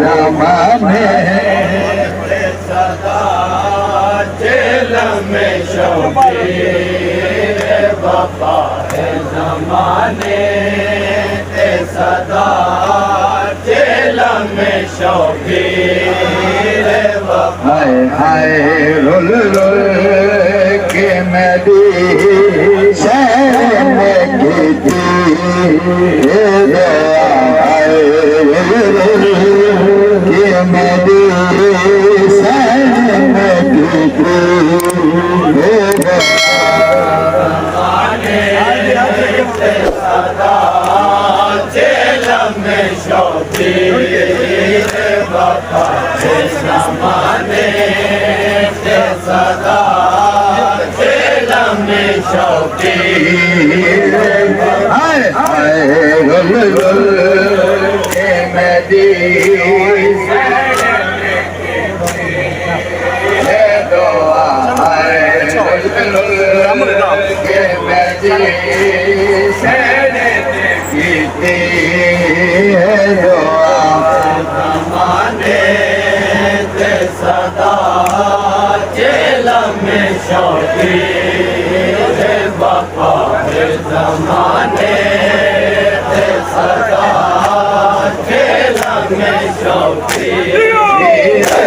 जमाने सदा जेल में शौकीर वफा है जमाने ते सदा जेल में शौकीर वफा हाय हाय रुल रुल के नदी शहर की थी के नदी शहर की थी सदा जेल में शौकीर वफा है जमाने ते सदा जेल में शौकीर हाय हाय रुल रुल के नदी सदा जेल में शौकीर वफा है जमाने ते सदा जेल में शौकीर वफा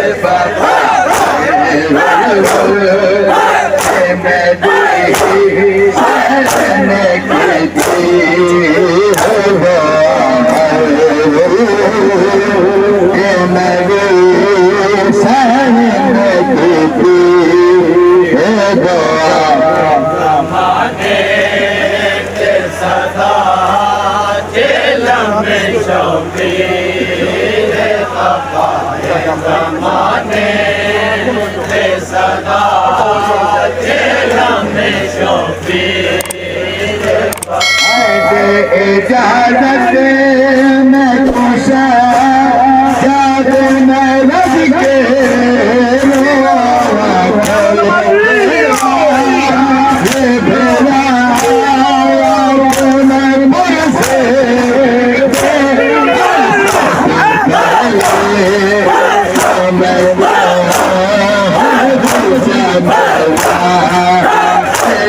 जमाने ते सदा जेल में शौकीर वफा है जमाने ते सदा जेल में शौकीर इजाजत में कुशा जाद में रज के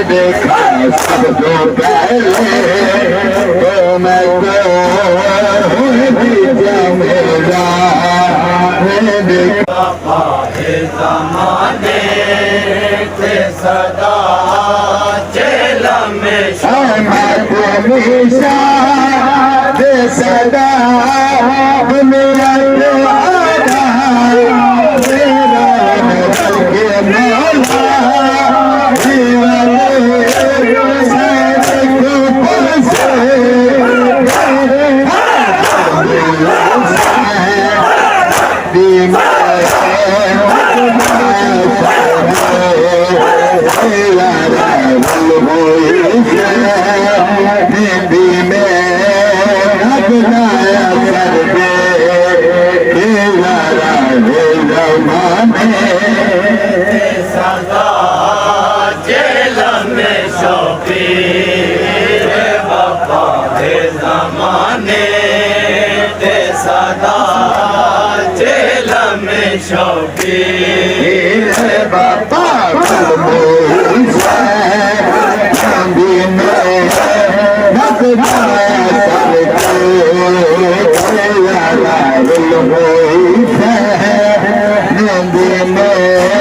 देखा सब जो पहले तो मैं मेरा वफा है जमाने ते सदा जेल में हमेशा दे सदा मेरा सदा जेल में शौकीर वफा है जमाने ते सदा जेल में शौकीर बाबा में